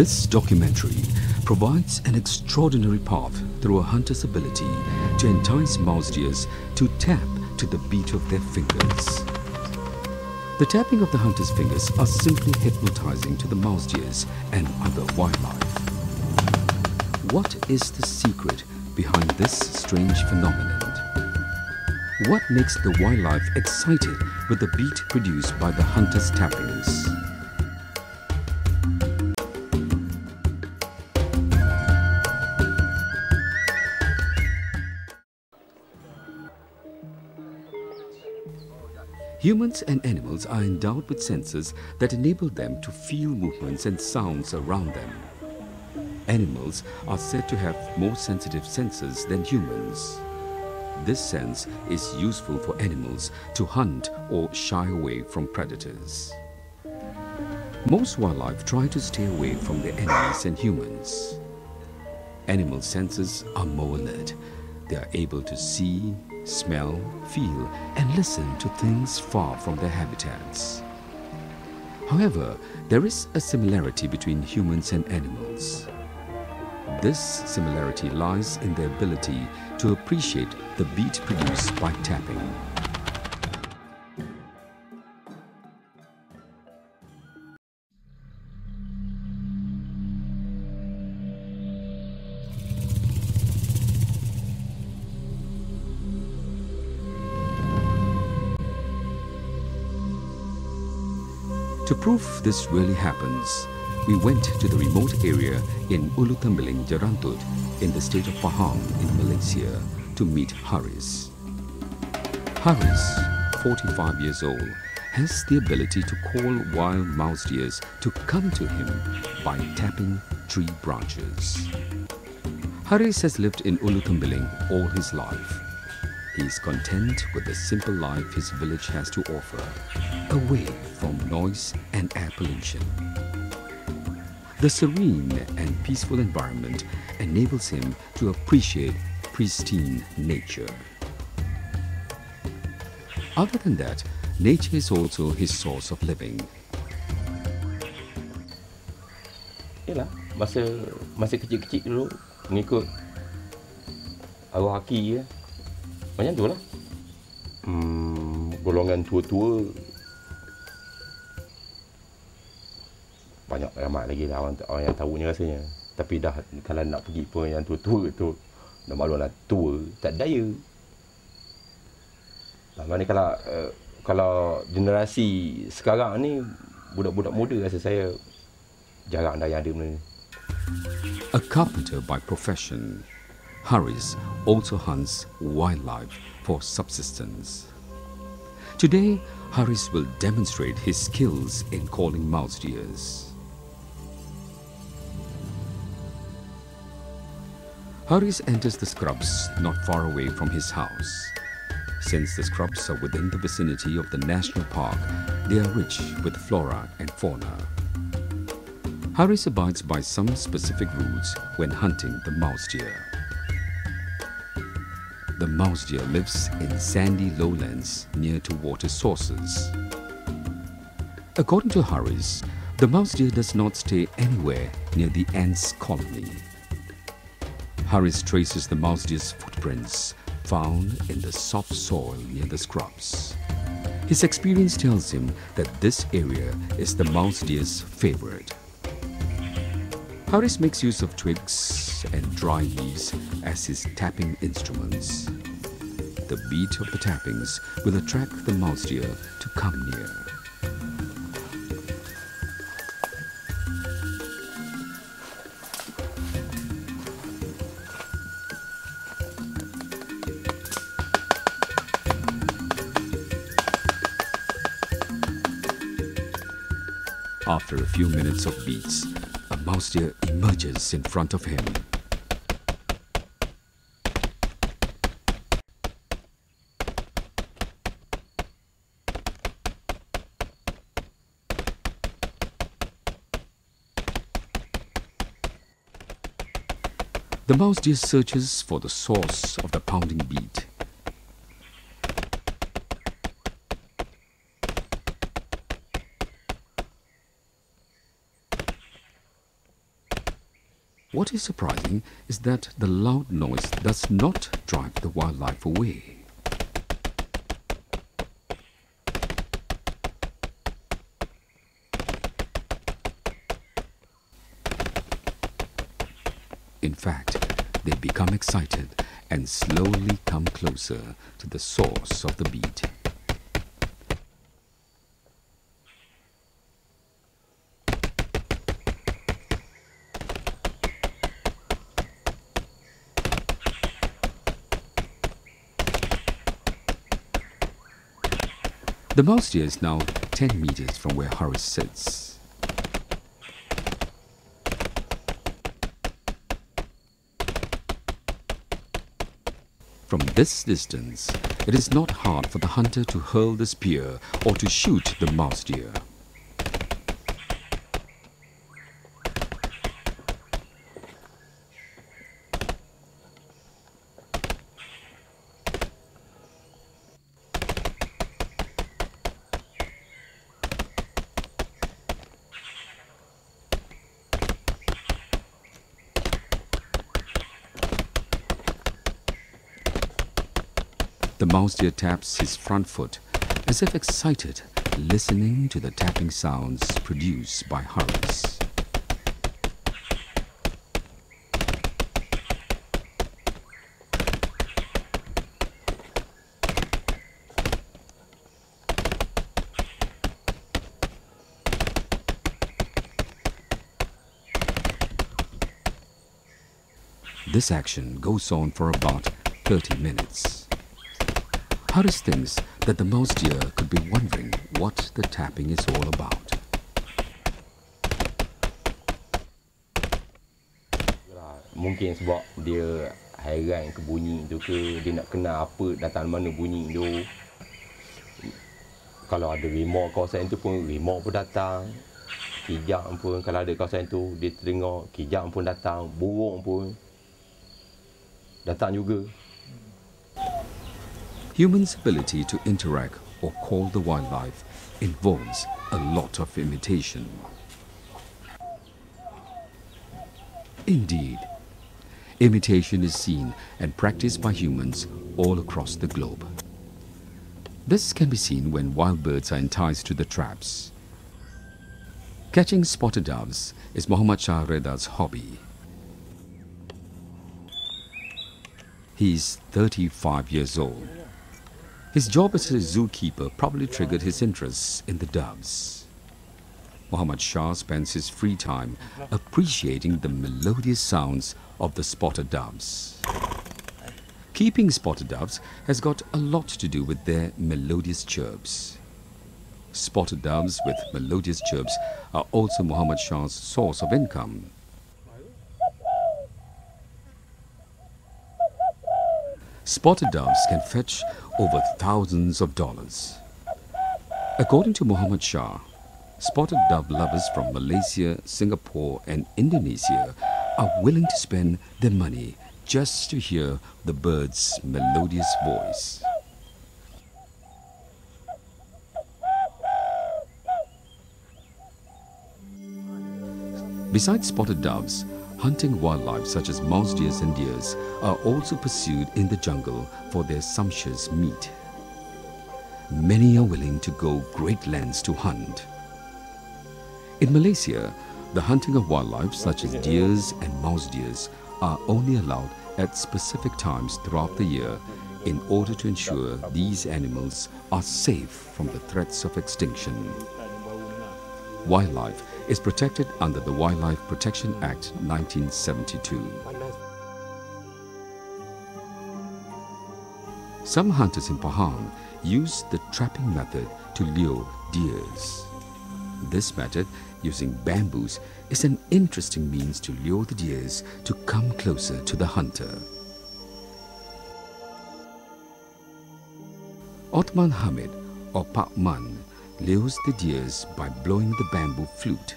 This documentary provides an extraordinary path through a hunter's ability to entice mouse deers to tap to the beat of their fingers. The tapping of the hunter's fingers are simply hypnotizing to the mouse deers and other wildlife. What is the secret behind this strange phenomenon? What makes the wildlife excited with the beat produced by the hunter's tappings? Humans and animals are endowed with senses that enable them to feel movements and sounds around them. Animals are said to have more sensitive senses than humans. This sense is useful for animals to hunt or shy away from predators. Most wildlife try to stay away from their enemies and humans. Animal senses are more alert. They are able to see, smell, feel, and listen to things far from their habitats. However, there is a similarity between humans and animals. This similarity lies in their ability to appreciate the beat produced by tapping. To prove this really happens, we went to the remote area in Ulu Tembeling, Jerantut, in the state of Pahang in Malaysia to meet Haris. Haris, 45 years old, has the ability to call wild mouse deers to come to him by tapping tree branches. Haris has lived in Ulu Tembeling all his life. He is content with the simple life his village has to offer, away from noise and air pollution. The serene and peaceful environment enables him to appreciate pristine nature. Other than that, nature is also his source of living. Yalah, masa kecil-kecil dulu mengikut arwah aki ya. Macam tu lah. Golongan tua-tua banyak ramai lagi lah orang yang tahu ni rasanya. Tapi dah kalau nak pergi pun yang tua-tua tu dah maklum lah, tua tak daya. Mana kalau generasi sekarang ni budak-budak muda rasa saya jarang dah yang ada benda ni. A carpenter by profession, Haris also hunts wildlife for subsistence. Today, Haris will demonstrate his skills in calling mouse deers. Haris enters the scrubs not far away from his house. Since the scrubs are within the vicinity of the national park, they are rich with flora and fauna. Haris abides by some specific rules when hunting the mouse deer. The mouse deer lives in sandy lowlands near to water sources. According to Haris, the mouse deer does not stay anywhere near the ants' colony. Haris traces the mouse deer's footprints found in the soft soil near the scrubs. His experience tells him that this area is the mouse deer's favorite. Haris makes use of twigs and dry leaves as his tapping instruments. The beat of the tappings will attract the mouse deer to come near. After a few minutes of beats, a mouse deer emerges in front of him. The mouse deer searches for the source of the pounding beat. What is surprising is that the loud noise does not drive the wildlife away. In fact, they become excited and slowly come closer to the source of the beat. The mouse deer is now 10 meters from where Horace sits. From this distance, it is not hard for the hunter to hurl the spear or to shoot the mouse deer. The mouse deer taps his front foot as if excited, listening to the tapping sounds produced by Horace. This action goes on for about 30 minutes. Horace thinks that the mouse deer could be wondering what the tapping is all about. Mungkin sebab dia hairan ke bunyi tu ke, dia nak kenal apa datang mana bunyi tu. Kalau ada rimau kawasan tu pun, rimau pun datang. Kijang pun, kalau ada kawasan tu, dia terdengar kijang pun datang, burung pun datang juga. Humans' ability to interact or call the wildlife involves a lot of imitation. Indeed, imitation is seen and practiced by humans all across the globe. This can be seen when wild birds are enticed to the traps. Catching spotted doves is Muhammad Shah Reda's hobby. He is 35 years old. His job as a zookeeper probably triggered his interest in the doves. Muhammad Shah spends his free time appreciating the melodious sounds of the spotted doves. Keeping spotted doves has got a lot to do with their melodious chirps. Spotted doves with melodious chirps are also Muhammad Shah's source of income. Spotted doves can fetch over thousands of dollars. According to Muhammad Shah, spotted dove lovers from Malaysia, Singapore and Indonesia are willing to spend their money just to hear the bird's melodious voice. Besides spotted doves, hunting wildlife such as mouse deer and deers are also pursued in the jungle for their sumptuous meat. Many are willing to go great lengths to hunt. In Malaysia, the hunting of wildlife such as deers and mouse deers are only allowed at specific times throughout the year in order to ensure these animals are safe from the threats of extinction. Wildlife is protected under the Wildlife Protection Act 1972. Some hunters in Pahang use the trapping method to lure deers. This method, using bamboos, is an interesting means to lure the deers to come closer to the hunter. Othman Hamid, or Pak Man, lures the deers by blowing the bamboo flute.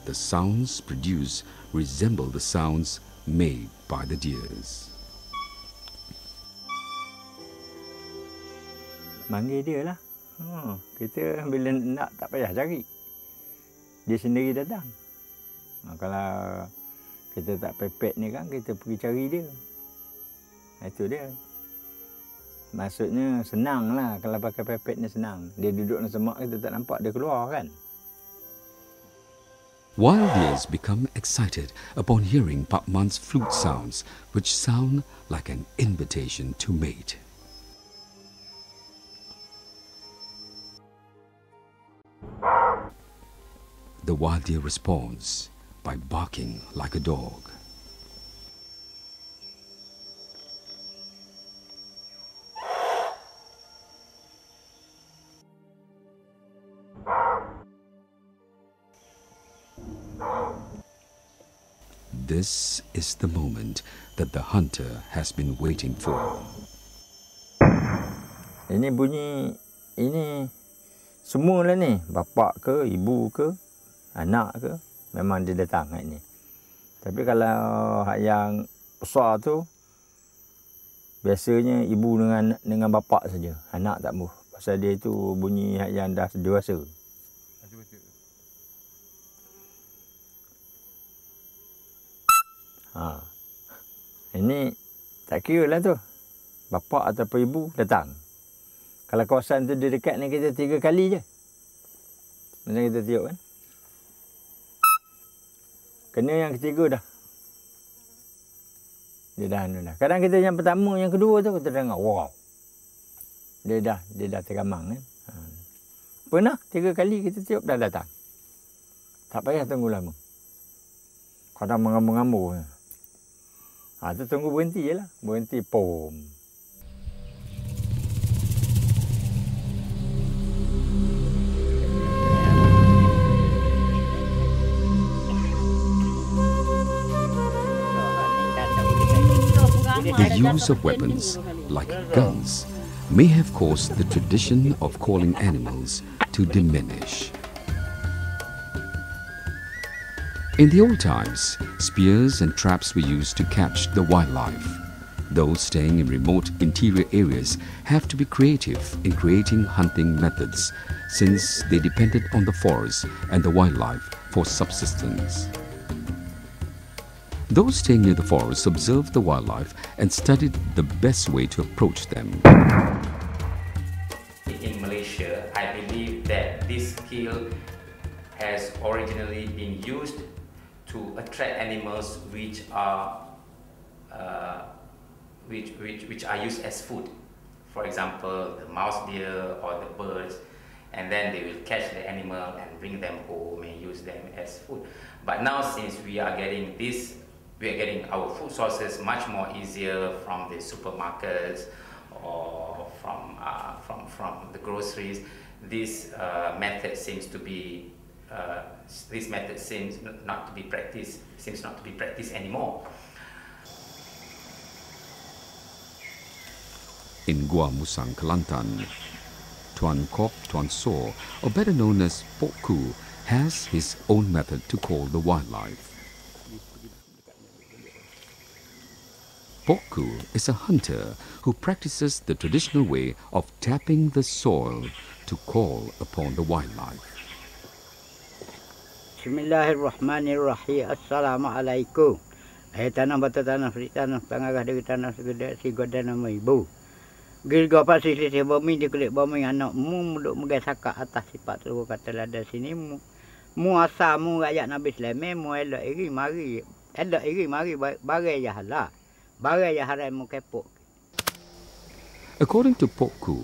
The sounds produced resemble the sounds made by the deers. Manggil dia lah. Kita bila nak tak payah cari. Dia sendiri datang. Kalau kita tak pepet ni kan, kita pergi cari dia. Itu dia. Maksudnya senang lah. Kalau pakai pepet ni senang. Dia duduk dalam semak, kita tak nampak dia keluar kan. Wild deers become excited upon hearing Pak Man's flute sounds, which sound like an invitation to mate. The wild deer responds by barking like a dog. This is the moment that the hunter has been waiting for. Ini bunyi, ini semualah ni, bapa ke, ibu ke, anak ke, memang dia datang kat ni. Tapi kalau hak yang besar tu, biasanya ibu dengan bapa saja, anak tak mahu. Pasal dia tu bunyi hak yang dah dewasa. Ini tak kira lah tu, bapa ataupun ibu datang. Kalau kawasan tu dia dekat ni, kita 3 kali je. Macam kita tiup kan. Kena yang ketiga dah. Dia dah dah. Kadang kita yang pertama, yang kedua tu kita dengar, wow. Dia dah tergamang kan. Pernah 3 kali kita tiup dah datang. Tak payah tunggu lama. Kadang mengamuk-ngamuk. Tu tunggu berhenti je lah. Berhenti, pom. The use of weapons, like guns, may have caused the tradition of calling animals to diminish. In the old times, spears and traps were used to catch the wildlife. Those staying in remote interior areas have to be creative in creating hunting methods, since they depended on the forest and the wildlife for subsistence. Those staying near the forest observed the wildlife and studied the best way to approach them. In Malaysia, I believe that this skill has originally been used to attract animals which are used as food. For example, the mouse deer or the birds, and then they will catch the animal and bring them home and use them as food. But now, since we are getting our food sources much more easier from the supermarkets or from the groceries, this method seems not to be practiced anymore. In Gua Musang, Kelantan, Tuan Kok Tuan So, or better known as Pok Ku, has his own method to call the wildlife. Pok Ku is a hunter who practices the traditional way of tapping the soil to call upon the wildlife. Bismillahirrahmanirrahim. Assalamualaikum. Tanah batu tanah free tanah pengarah dari tanah segede si goda nama ibu. Gilga pasti si bumi di kulit bumi anak mu duk megai sakak atas sifat tu kata lada sini mu asa mu rakyat Nabi Sulaiman mu elok iri mari bagai jahala. Bagai jaharan mu kepok. According to Pok Ku,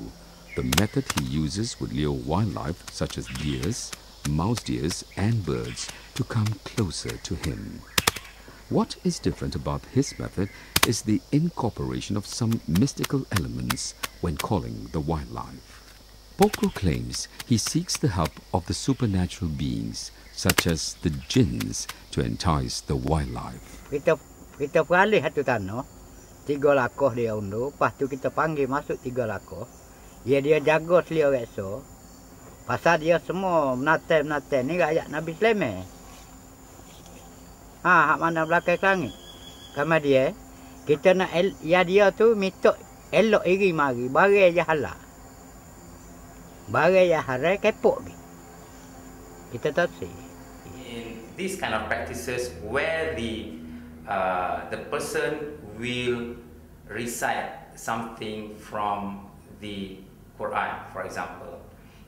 the method he uses would lure wildlife such as deers, mouse deers and birds to come closer to him. What is different about his method is the incorporation of some mystical elements when calling the wildlife. Pok Ku claims he seeks the help of the supernatural beings such as the jinns to entice the wildlife. Kita peralih satu tanah, 3 lakoh dia undur, lepas tu kita panggil masuk 3 lakoh. Dia jaga selia reksa. Pasal dia semua menatai ni rakyat Nabi Sulaiman. Hak mana belakang langit. Kama dia, kita nak dia tu minta elok iri mari, barai jahala. Barang yang haram kepok ni. Kita tak sih. In these kind of practices where the person will recite something from the Quran, for example,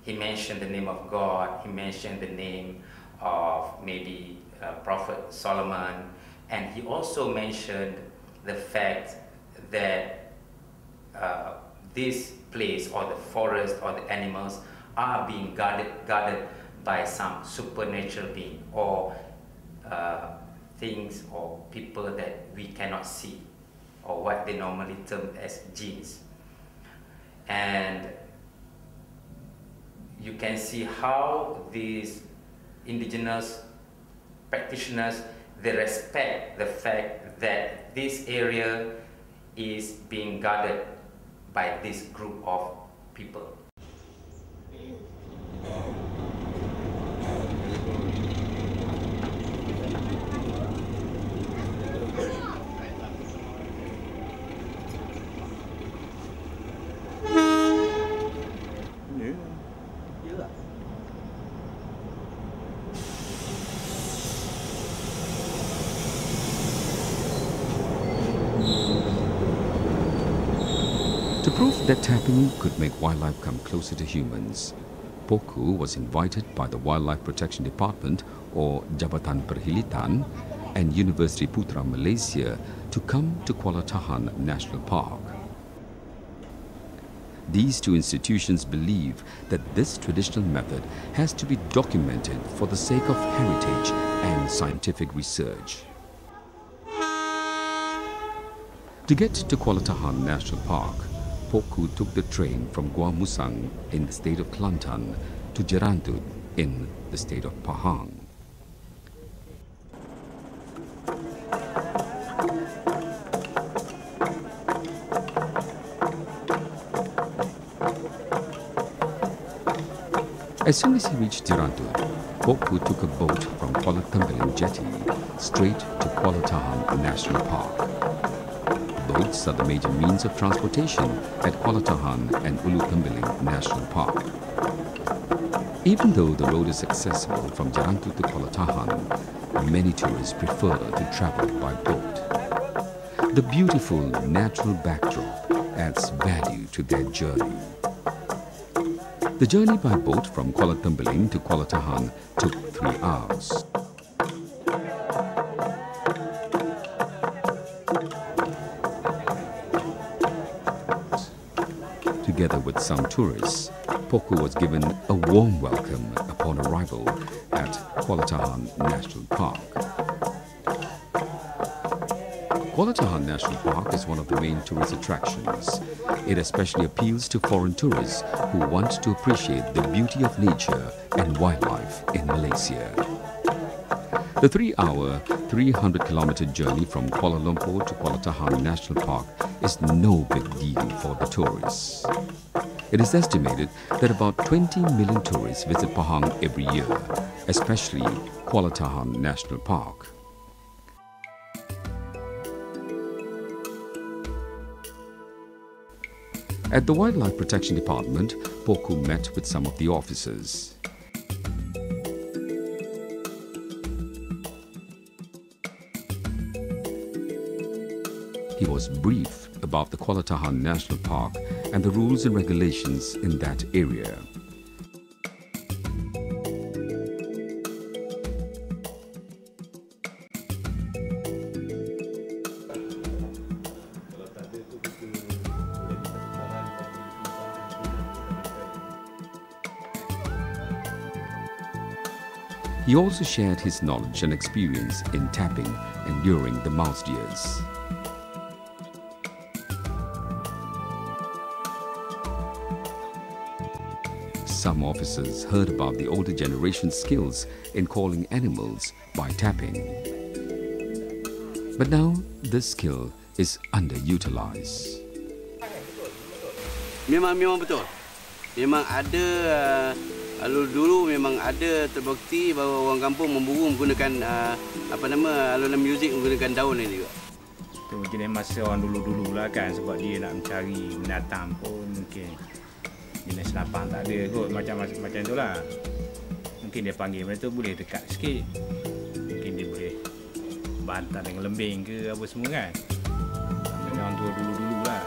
he mentioned the name of God, he mentioned the name of maybe Prophet Solomon, and he also mentioned the fact that this place or the forest or the animals are being guarded by some supernatural being or things or people that we cannot see, or what they normally term as jinns. And you can see how these indigenous practitioners, they respect the fact that this area is being guarded by this group of people. To prove that tapping could make wildlife come closer to humans, Poku was invited by the Wildlife Protection Department, or Jabatan Perhilitan, and University Putra Malaysia to come to Kuala Tahan National Park. These two institutions believe that this traditional method has to be documented for the sake of heritage and scientific research. To get to Kuala Tahan National Park, Poku took the train from Gua Musang in the state of Kelantan to Jerantut in the state of Pahang. As soon as he reached Jerantut, Poku took a boat from Kuala Tembeling Jetty straight to Kuala Tahan National Park. Boats are the major means of transportation at Kuala Tahan and Ulu Tembeling National Park. Even though the road is accessible from Jerantut to Kuala Tahan, many tourists prefer to travel by boat. The beautiful natural backdrop adds value to their journey. The journey by boat from Kuala Tembeling to Kuala Tahan took 3 hours. Together with some tourists, Poku was given a warm welcome upon arrival at Kuala Tahan National Park. Kuala Tahan National Park is one of the main tourist attractions. It especially appeals to foreign tourists who want to appreciate the beauty of nature and wildlife in Malaysia. The 3-hour, 300-kilometer journey from Kuala Lumpur to Kuala Tahan National Park is no big deal for the tourists. It is estimated that about 20 million tourists visit Pahang every year, especially Kuala Tahan National Park. At the Wildlife Protection Department, Poku met with some of the officers. He was brief about the Kuala Tahan National Park and the rules and regulations in that area. He also shared his knowledge and experience in tapping and luring the mouse deers. Some officers heard about the older generation's skills in calling animals by tapping. But now this skill is underutilized. Memang betul. Memang ada dulu memang ada terbukti bahawa orang kampung memburu menggunakan alunan muzik menggunakan daun ini juga. Tu jenis masa orang dulu-dulu lah kan, sebab dia nak mencari binatang pun mungkin jenis lapang tak ada kot, macam tu lah. Mungkin dia panggil benda tu boleh dekat sikit. Mungkin dia boleh bantal dengan lembing ke apa semua kan. Memang tu dulu-dulu lah.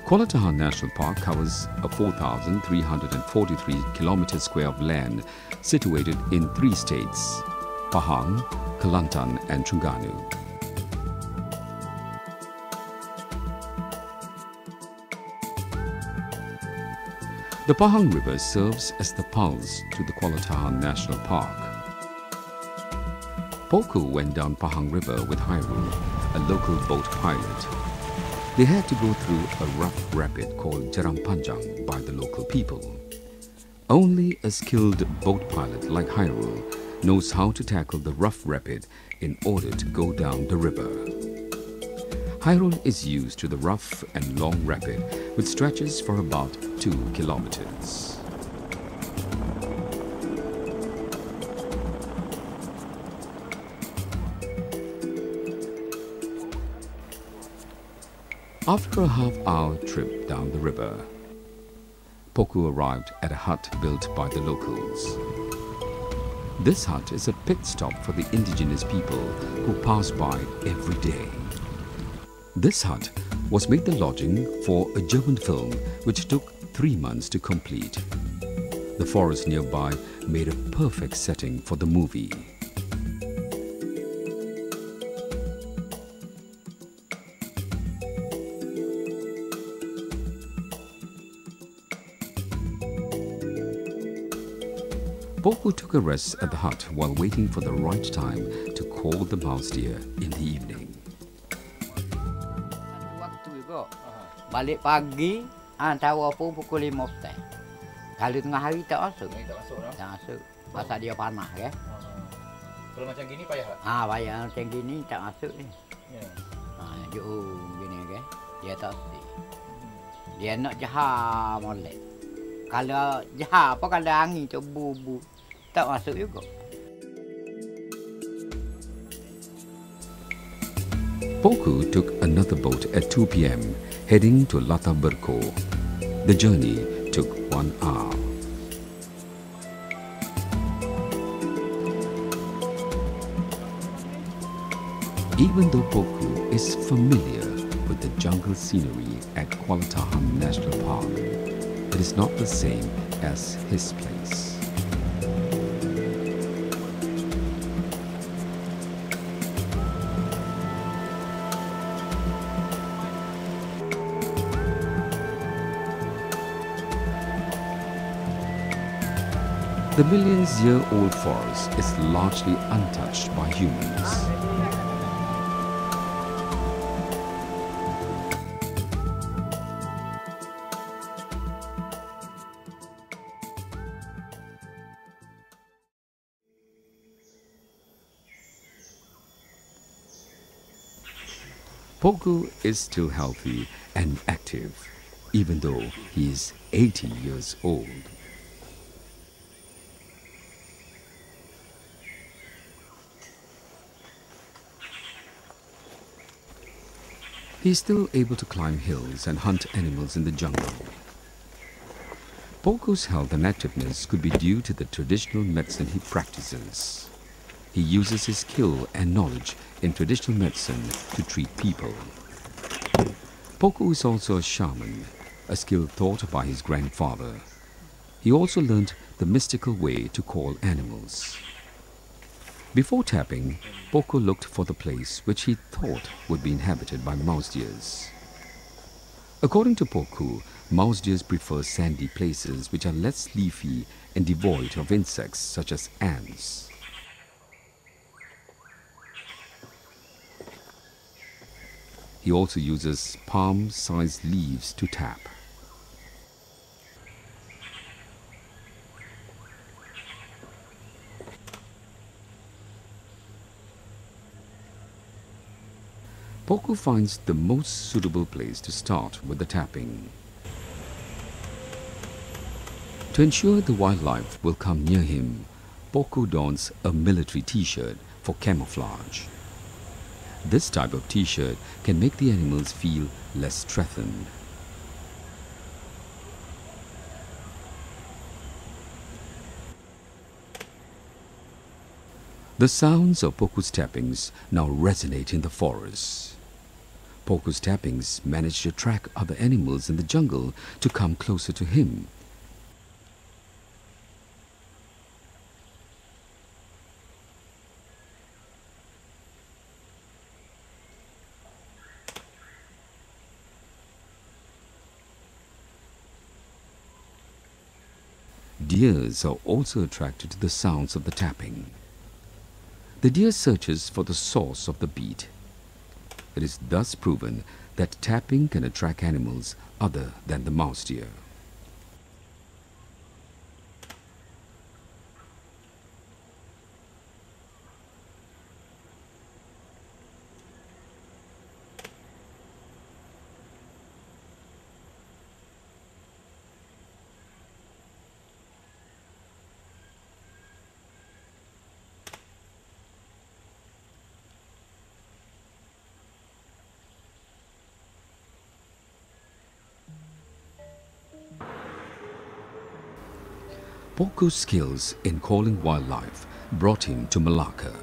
Kuala Tahan National Park covers a 4,343 kilometres square of land situated in 3 states, Pahang, Kelantan and Terengganu. The Pahang River serves as the pulse to the Kuala Tahan National Park. Poku went down Pahang River with Hairul, a local boat pilot. They had to go through a rough rapid called Jaram Panjang by the local people. Only a skilled boat pilot like Hairul knows how to tackle the rough rapid in order to go down the river. Hairul is used to the rough and long rapid, which stretches for about 2 kilometers. After a half-hour trip down the river, Poku arrived at a hut built by the locals. This hut is a pit stop for the indigenous people who pass by every day. This hut was made the lodging for a German film which took 3 months to complete. The forest nearby made a perfect setting for the movie. Poku took a rest at the hut while waiting for the right time to call the mouse deer in the evening. Waktu juga. Balik pagi, tahu apa pukul 5 petang. Kalau tengah hari tak masuk. Tak masuk dah. Tak masuk. Pasal dia panas kan. Kalau macam gini payah tak? Payah macam gini tak masuk ni. Ya. Jauh gini kan. Dia tak mesti. Dia nak jahat molek. Kalau jahat apa kalau angin tu bu-bu tak masuk juga. Poku took another boat at 2 p.m. heading to Lata Berko. The journey took 1 hour. Even though Poku is familiar with the jungle scenery at Kuala Tahan National Park, it is not the same as his place. The millions-year-old forest is largely untouched by humans. Poku is still healthy and active, even though he is 80 years old. He is still able to climb hills and hunt animals in the jungle. Poku's health and activeness could be due to the traditional medicine he practices. He uses his skill and knowledge in traditional medicine to treat people. Poku is also a shaman, a skill taught by his grandfather. He also learned the mystical way to call animals. Before tapping, Poku looked for the place which he thought would be inhabited by mouse deers. According to Poku, mouse deers prefer sandy places which are less leafy and devoid of insects such as ants. He also uses palm-sized leaves to tap. Poku finds the most suitable place to start with the tapping. To ensure the wildlife will come near him, Poku dons a military t-shirt for camouflage. This type of t-shirt can make the animals feel less threatened. The sounds of Poku's tappings now resonate in the forest. Poku's tappings manage to attract other animals in the jungle to come closer to him. Deers are also attracted to the sounds of the tapping. The deer searches for the source of the beat. It is thus proven that tapping can attract animals other than the mouse deer. Poku's skills in calling wildlife brought him to Malacca.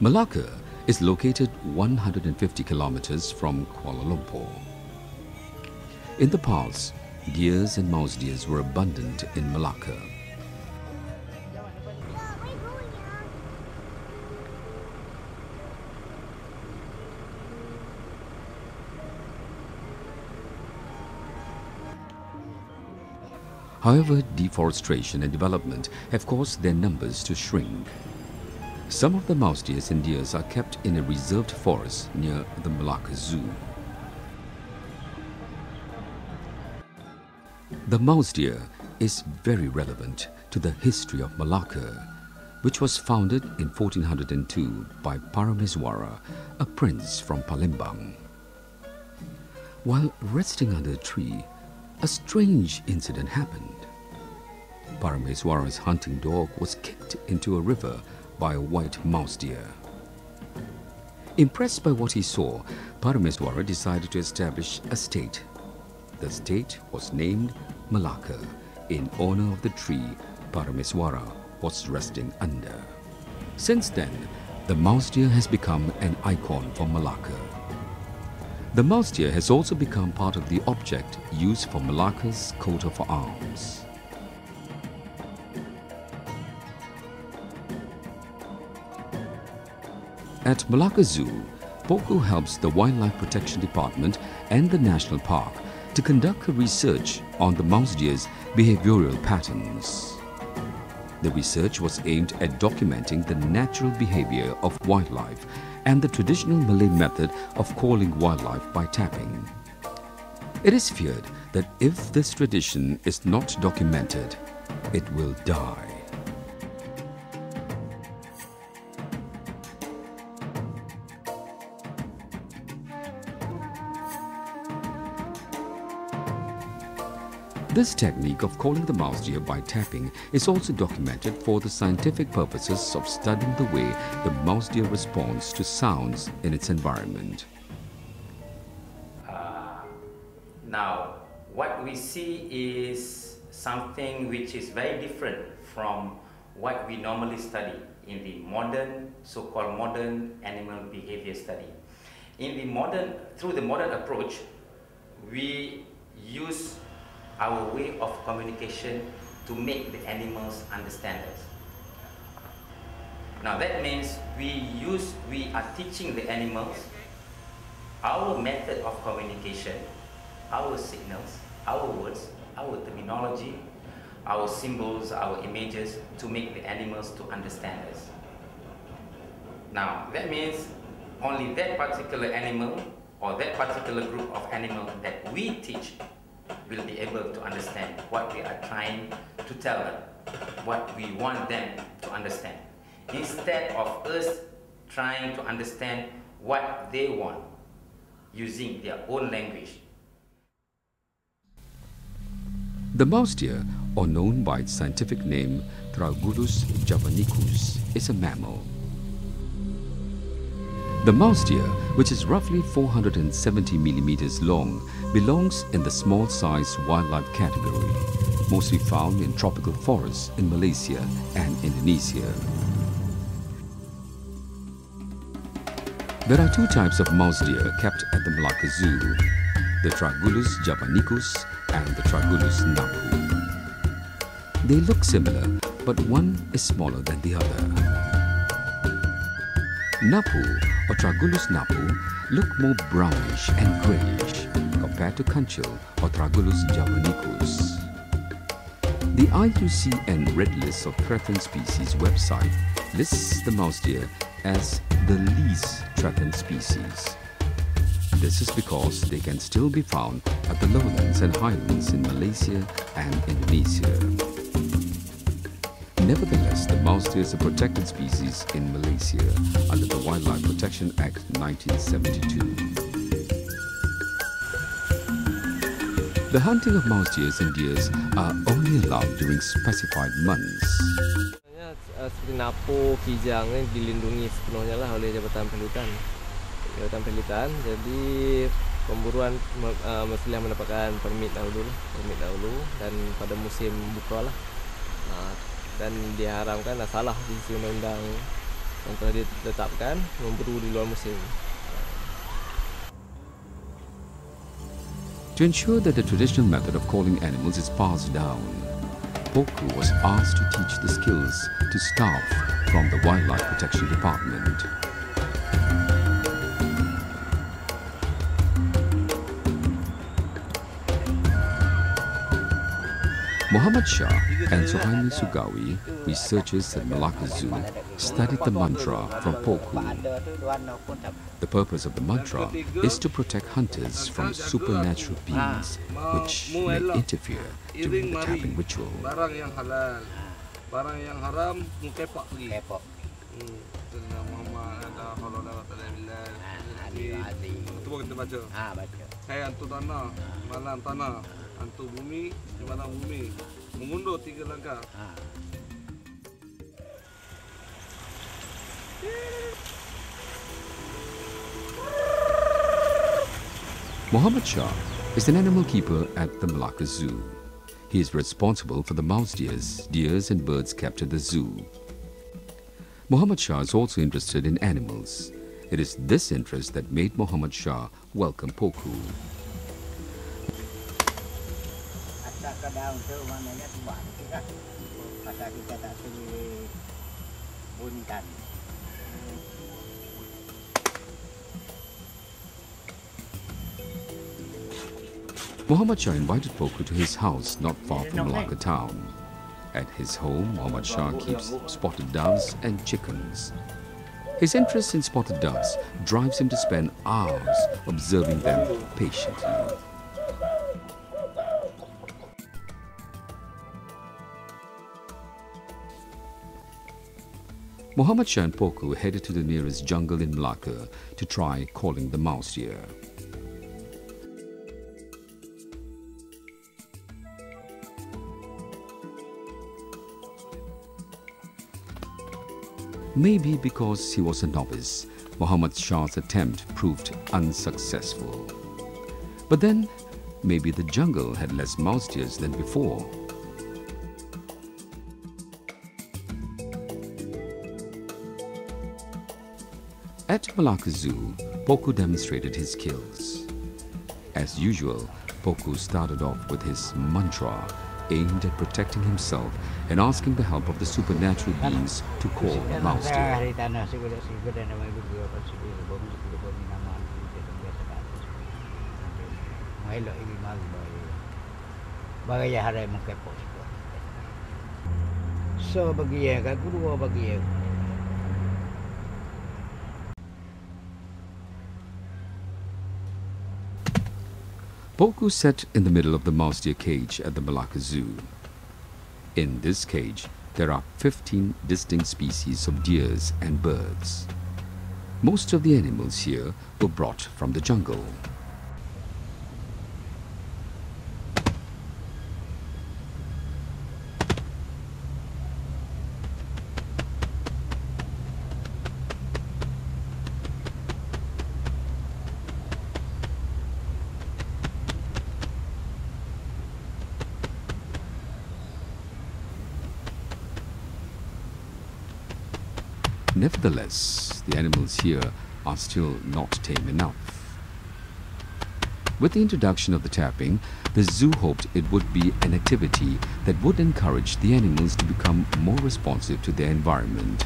Malacca is located 150 kilometers from Kuala Lumpur. In the past, deers and mouse deers were abundant in Malacca. However, deforestation and development have caused their numbers to shrink. Some of the mouse deers and deers are kept in a reserved forest near the Malacca Zoo. The mouse deer is very relevant to the history of Malacca, which was founded in 1402 by Parameswara, a prince from Palembang. While resting under a tree, a strange incident happened. Parameswara's hunting dog was kicked into a river by a white mouse deer. Impressed by what he saw, Parameswara decided to establish a state. The state was named Malacca in honor of the tree Parameswara was resting under. Since then, the mouse deer has become an icon for Malacca. The mouse deer has also become part of the object used for Malacca's coat of arms. At Malacca Zoo, Poku helps the Wildlife Protection Department and the National Park to conduct a research on the mouse deer's behavioral patterns. The research was aimed at documenting the natural behavior of wildlife and the traditional Malay method of calling wildlife by tapping. It is feared that if this tradition is not documented, it will die. This technique of calling the mouse deer by tapping is also documented for the scientific purposes of studying the way the mouse deer responds to sounds in its environment. Now, what we see is something which is very different from what we normally study in the modern, so-called modern animal behavior study. Through the modern approach, we use our way of communication to make the animals understand us. Now that means we are teaching the animals our method of communication, our signals, our words, our terminology, our symbols, our images to make the animals to understand us. Now that means only that particular animal or that particular group of animals that we teach will be able to understand what we are trying to tell them, what we want them to understand, instead of us trying to understand what they want using their own language. The mouse deer, or known by its scientific name Tragus javanicus, is a mammal. The mouse deer, which is roughly 470 millimeters long, belongs in the small-sized wildlife category, mostly found in tropical forests in Malaysia and Indonesia. There are two types of mouse deer kept at the Malacca Zoo, the Tragulus javanicus and the Tragulus napu. They look similar, but one is smaller than the other. Napu or Tragulus napu look more brownish and greyish compared to Kunchil or Tragulus javanicus. The IUCN Red List of Threatened Species website lists the mouse deer as the least threatened species. This is because they can still be found at the lowlands and highlands in Malaysia and Indonesia. Nevertheless, the mouse deer is a protected species in Malaysia under the Wildlife Protection Act 1972. The hunting of mouse deers and deers are only allowed during specified months. Seperti napu, kijang ini dilindungi sepenuhnya lah oleh Jabatan Penelitian. Jadi pemburuan mestilah mendapatkan permit dahulu dan pada musim buka lah. Dan diharamkan salah di sisi undang-undang yang telah ditetapkan memburu di luar musim. To ensure that the traditional method of calling animals is passed down, Poku was asked to teach the skills to staff from the Wildlife Protection Department. Muhammad Shah and Suhaimi Sugawi, researchers at Malacca Zoo, studied the mantra from Poku. The purpose of the mantra is to protect hunters from supernatural beings which may interfere during the tapping ritual. Barang yang halal, barang yang haram mukepok lagi. Itu kita baca. Hai hantu tanah, malam tanah. Hantu bumi, di mana bumi, mengundur 3 langkah. Muhammad Shah is an animal keeper at the Malacca Zoo. He is responsible for the mouse deers and birds kept at the zoo. Muhammad Shah is also interested in animals. It is this interest that made Muhammad Shah welcome Poku. Daun tu maknanya tuan kita pasal kita tak boleh bunyikan. Muhammad Shah invited Poku to his house not far from Malacca town. At his home, Muhammad Shah keeps spotted doves and chickens. His interest in spotted doves drives him to spend hours observing them patiently. Muhammad Shah and Poku headed to the nearest jungle in Malacca to try calling the mouse deer. Maybe because he was a novice, Muhammad Shah's attempt proved unsuccessful. But then, maybe the jungle had less mouse deers than before. At Malacca Zoo, Poku demonstrated his skills. As usual, Poku started off with his mantra aimed at protecting himself and asking the help of the supernatural beings to call the mouse deer. So bagi ya, kedua bagi ya. Poku sat in the middle of the mouse deer cage at the Malacca Zoo. In this cage, there are 15 distinct species of deers and birds. Most of the animals here were brought from the jungle. Nevertheless, the animals here are still not tame enough. With the introduction of the tapping, the zoo hoped it would be an activity that would encourage the animals to become more responsive to their environment.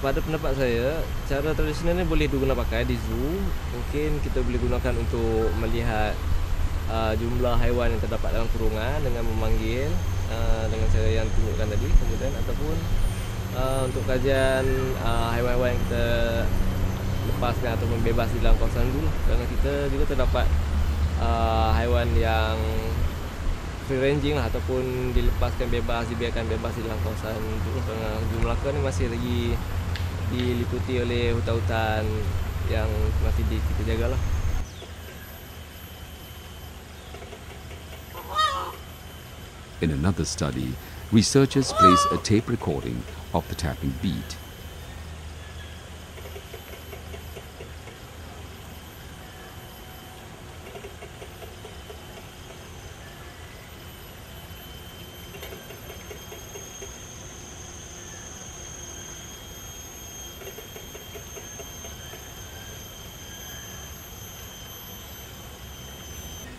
Pada pendapat saya, cara tradisional ini boleh digunakan pakai di zoo. Mungkin kita boleh gunakan untuk melihat jumlah haiwan yang terdapat dalam kurungan dengan memanggil dengan cara yang tunjukkan tadi. Kemudian ataupun untuk kajian haiwan-haiwan yang kita lepaskan atau bebas di dalam kawasan zoo. Kerana kita juga terdapat haiwan yang free ranging lah, ataupun dilepaskan bebas, dibiarkan bebas di dalam kawasan zoo. Kerana Zoo Melaka ni masih lagi diliputi oleh hutan-hutan yang masih kita jagalah. In another study, researchers place a tape recording of the tapping beat.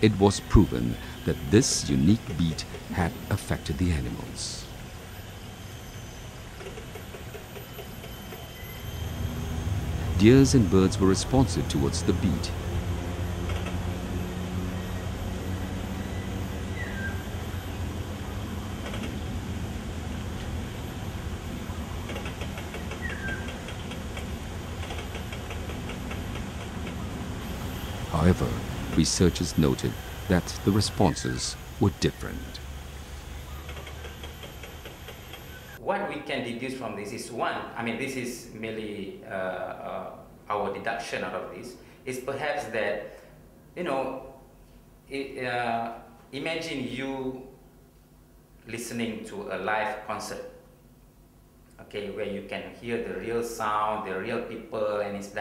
It was proven that this unique beat had affected the animals. Deers and birds were responsive towards the beat. However, researchers noted that the responses were different. What we can deduce from this is this is merely our deduction out of this, is perhaps that, imagine you listening to a live concert, okay, where you can hear the real sound, the real people, and it's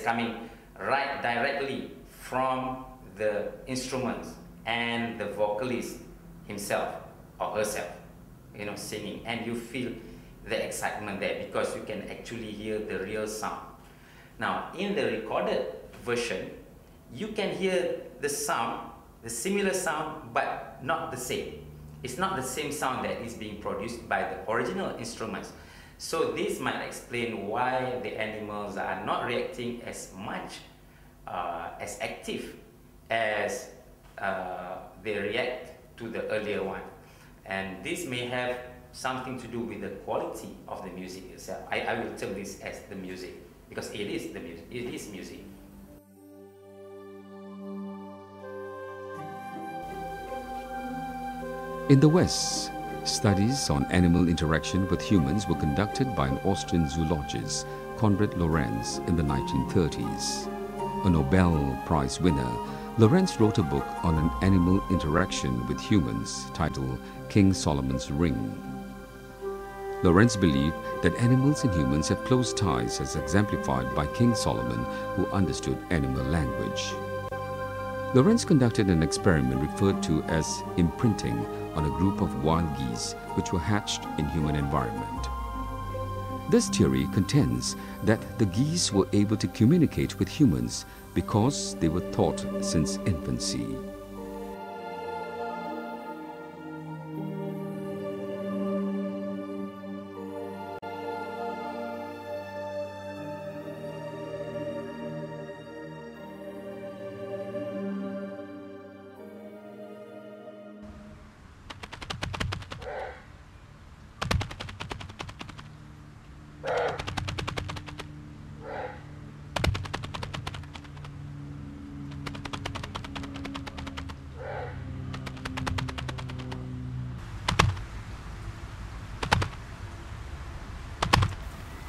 coming right directly from the instruments and the vocalist himself or herself, singing, and you feel the excitement there because you can actually hear the real sound. Now, in the recorded version, you can hear the sound, the similar sound, but not the same. It's not the same sound that is being produced by the original instruments. So this might explain why the animals are not reacting as much, as active as they react to the earlier one. And this may have something to do with the quality of the music itself. I will term this as the music, because it is the music. It is music. In the West, studies on animal interaction with humans were conducted by an Austrian zoologist, Konrad Lorenz, in the 1930s. A Nobel Prize winner, Lorenz wrote a book on an animal interaction with humans titled King Solomon's Ring. Lorenz believed that animals and humans have close ties, as exemplified by King Solomon, who understood animal language. Lorenz conducted an experiment referred to as imprinting on a group of wild geese which were hatched in human environment. This theory contends that the geese were able to communicate with humans because they were taught since infancy.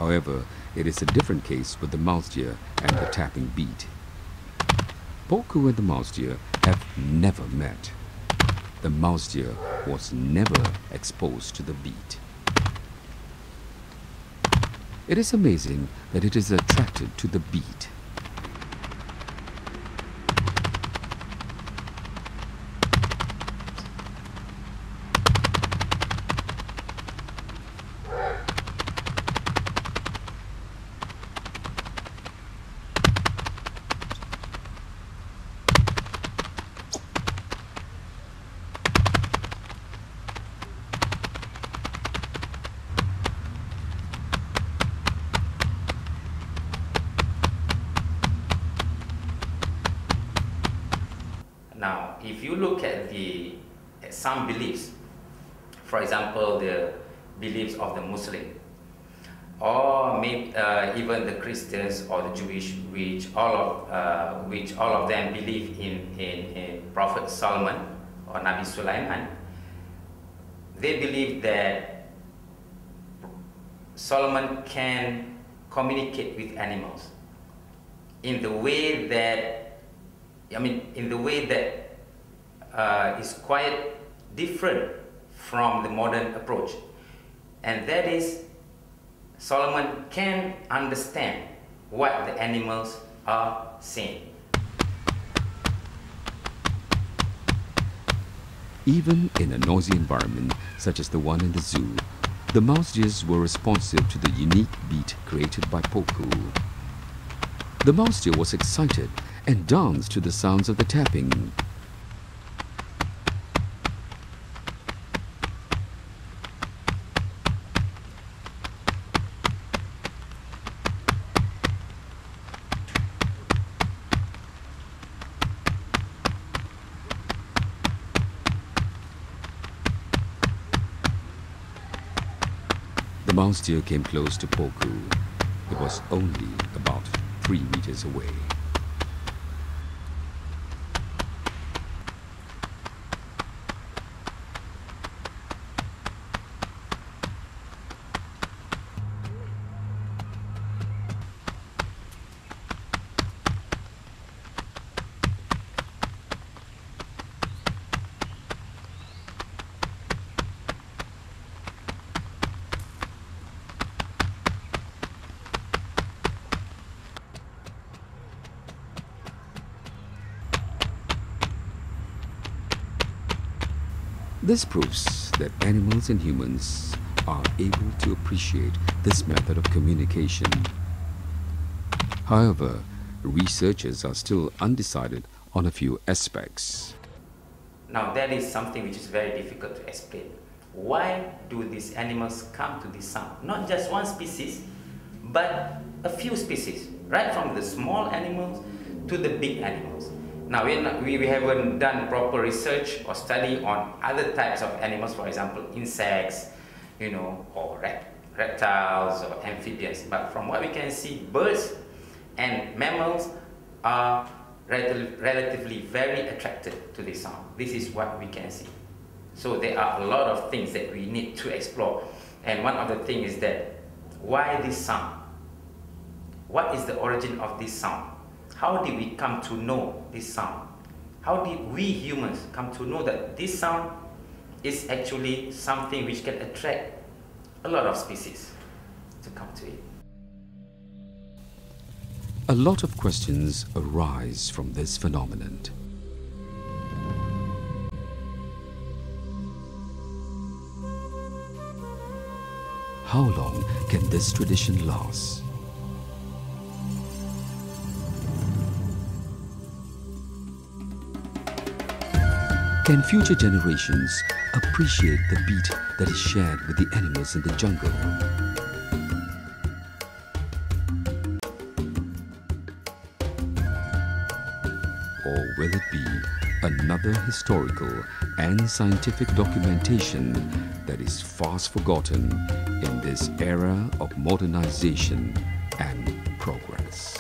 However, it is a different case with the mouse deer and the tapping beat. Porku and the mouse deer have never met. The mouse deer was never exposed to the beat. It is amazing that it is attracted to the beat. if you look at some beliefs, for example, the beliefs of the Muslim, or maybe even the Christians or the Jewish, which all of them believe in Prophet Solomon or Nabi Sulaiman, they believe that Solomon can communicate with animals in the way that, is quite different from the modern approach, and that is Solomon can understand what the animals are saying. Even in a noisy environment such as the one in the zoo, the mouse deers were responsive to the unique beat created by Poku. The mouse deer was excited and danced to the sounds of the tapping. The mouse deer came close to Poku. It was only about 3 meters away. This proves that animals and humans are able to appreciate this method of communication. However, researchers are still undecided on a few aspects. Now that is something which is very difficult to explain. Why do these animals come to this sound? Not just one species, but a few species, right from the small animals to the big animals. Now we haven't done proper research or study on other types of animals, for example insects, or reptiles or amphibians. But from what we can see, birds and mammals are relatively very attracted to this sound. This is what we can see. So there are a lot of things that we need to explore. And one of the things is that, why this sound? What is the origin of this sound? How did we come to know this sound? How did we humans come to know that this sound is actually something which can attract a lot of species to come to it? A lot of questions arise from this phenomenon. How long can this tradition last? Can future generations appreciate the beat that is shared with the animals in the jungle? Or will it be another historical and scientific documentation that is fast forgotten in this era of modernization and progress?